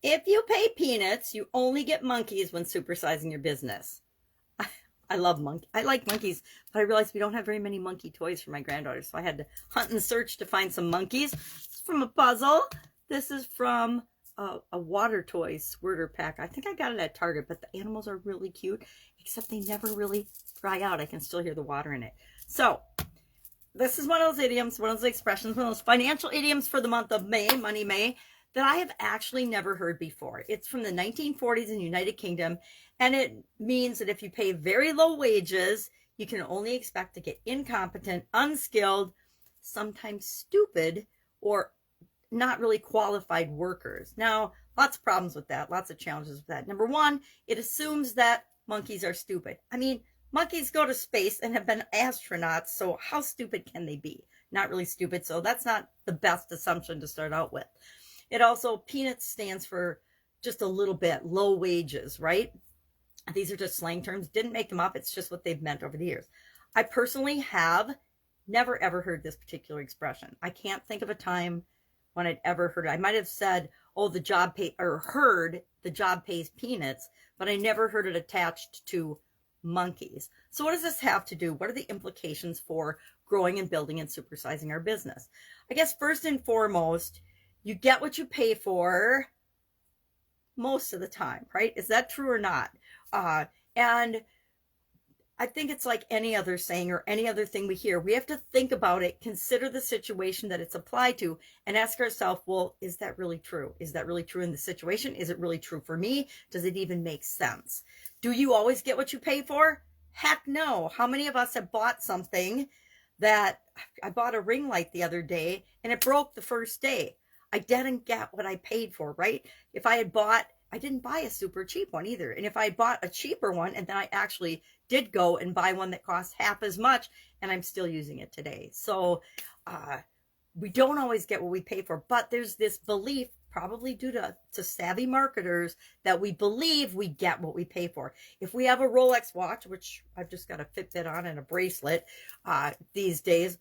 If you pay peanuts, you only get monkeys when supersizing your business. I love monkey. I like monkeys, but I realized we don't have very many monkey toys for my granddaughter, so I had to hunt and search to find some monkeys. It's from a puzzle. This is from a water toy squirter pack. I think I got it at Target, but the animals are really cute, except they never really dry out. I can still hear the water in it. So this is one of those idioms, one of those expressions, one of those financial idioms for the month of May, Money May, that I have actually never heard before. It's from the 1940s in the United Kingdom, and it means that if you pay very low wages, you can only expect to get incompetent, unskilled, sometimes stupid, or not really qualified workers. Now, lots of problems with that, lots of challenges with that. Number one, it assumes that monkeys are stupid. I mean, monkeys go to space and have been astronauts, so how stupid can they be? Not really stupid, so that's not the best assumption to start out with. It also, peanuts stands for just a little bit, low wages, right? These are just slang terms. Didn't make them up. It's just what they've meant over the years. I personally have never, ever heard this particular expression. I can't think of a time when I'd ever heard it. I might have said, oh, the job pay, or heard the job pays peanuts, but I never heard it attached to monkeys. So what does this have to do? What are the implications for growing and building and supersizing our business? I guess first and foremost, you get what you pay for most of the time, right? Is that true or not? And I think it's like any other saying or any other thing we hear. We have to think about it, consider the situation that it's applied to, and ask ourselves, well, is that really true? Is that really true in the situation? Is it really true for me? Does it even make sense? Do you always get what you pay for? Heck no. How many of us have bought something that I bought a ring light the other day and it broke the first day? I didn't get what I paid for, right? If I had bought, I didn't buy a super cheap one either. And if I bought a cheaper one and then I actually did go and buy one that cost half as much, and I'm still using it today. So we don't always get what we pay for, but there's this belief, probably due to savvy marketers, that we believe we get what we pay for. If we have a Rolex watch, which I've just got a Fitbit on and a bracelet these days,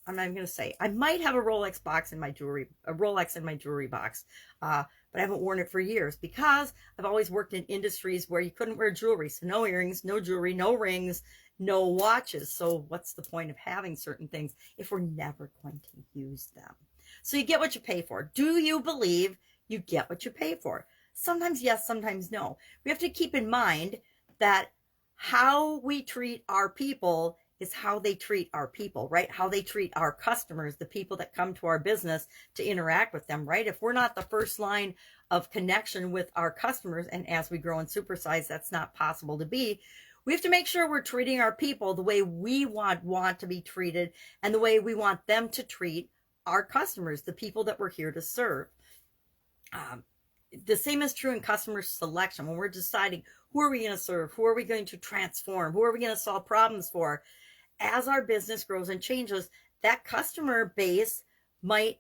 I'm not even going to say, I might have a Rolex box in my jewelry, a Rolex in my jewelry box, but I haven't worn it for years because I've always worked in industries where you couldn't wear jewelry. So no earrings, no jewelry, no rings, no watches. So what's the point of having certain things if we're never going to use them? So you get what you pay for. Do you believe you get what you pay for? Sometimes yes, sometimes no. We have to keep in mind that how we treat our people is how they treat our people, right? How they treat our customers, the people that come to our business to interact with them, right? If we're not the first line of connection with our customers, and as we grow and supersize, that's not possible to be, we have to make sure we're treating our people the way we want to be treated and the way we want them to treat our customers, the people that we're here to serve. The same is true in customer selection. When we're deciding who are we going to serve, who are we going to transform, who are we going to solve problems for, as our business grows and changes, that customer base might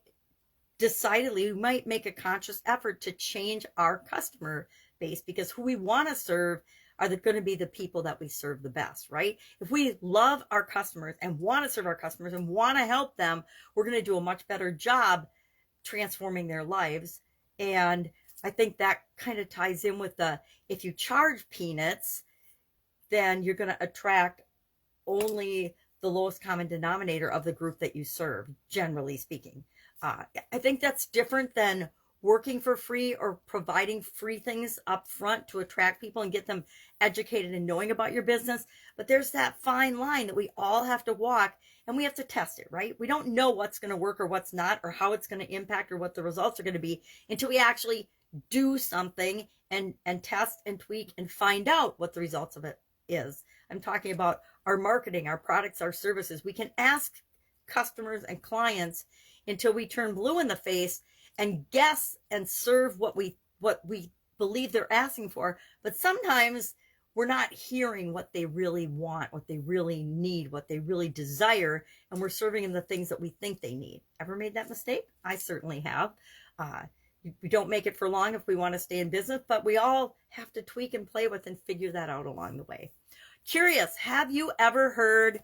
make a conscious effort to change our customer base, because who we want to serve are going to be the people that we serve the best, right? If we love our customers and want to serve our customers and want to help them, we're going to do a much better job transforming their lives. And I think that kind of ties in with if you charge peanuts, then you're going to attract only the lowest common denominator of the group that you serve, generally speaking. I think that's different than working for free or providing free things up front to attract people and get them educated and knowing about your business. But there's that fine line that we all have to walk, and we have to test it, right? We don't know what's going to work or what's not, or how it's going to impact or what the results are going to be until we actually do something and test and tweak and find out what the results of it is. I'm talking about our marketing, our products, our services. We can ask customers and clients until we turn blue in the face and guess and serve what we believe they're asking for. But sometimes we're not hearing what they really want, what they really need, what they really desire, and we're serving them the things that we think they need. Ever made that mistake? I certainly have. We don't make it for long if we want to stay in business, but we all have to tweak and play with and figure that out along the way. Curious, have you ever heard,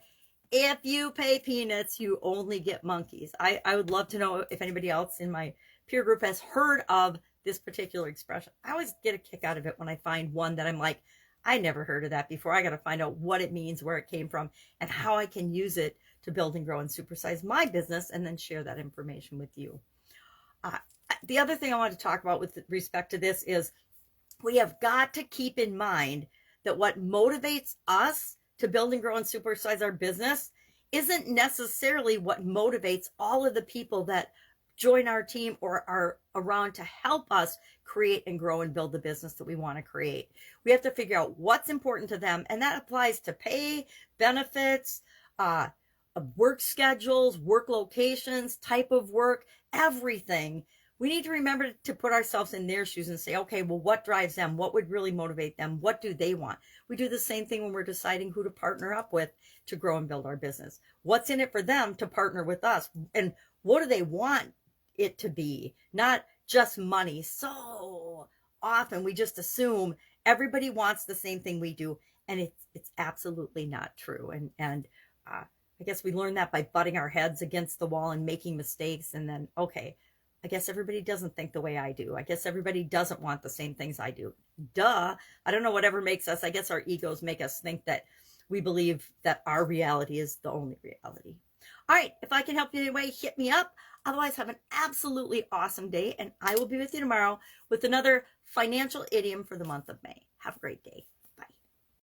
if you pay peanuts, you only get monkeys? I would love to know if anybody else in my peer group has heard of this particular expression. I always get a kick out of it when I find one that I'm like, I never heard of that before. I got to find out what it means, where it came from, and how I can use it to build and grow and supersize my business, and then share that information with you. The other thing I want to talk about with respect to this is we have got to keep in mind that what motivates us to build and grow and supersize our business isn't necessarily what motivates all of the people that join our team or are around to help us create and grow and build the business that we want to create. We have to figure out what's important to them, and that applies to pay, benefits, work schedules, work locations, type of work, everything. We need to remember to put ourselves in their shoes and say, okay, well, what drives them? What would really motivate them? What do they want? We do the same thing when we're deciding who to partner up with to grow and build our business. What's in it for them to partner with us? And what do they want it to be? Not just money. So often we just assume everybody wants the same thing we do, and it's absolutely not true. And I guess we learn that by butting our heads against the wall and making mistakes, and then, okay, I guess everybody doesn't think the way I do. I guess everybody doesn't want the same things I do. Duh. I don't know whatever makes us, I guess our egos make us think that we believe that our reality is the only reality. All right, if I can help you in any way, hit me up. Otherwise, have an absolutely awesome day, and I will be with you tomorrow with another financial idiom for the month of May. Have a great day.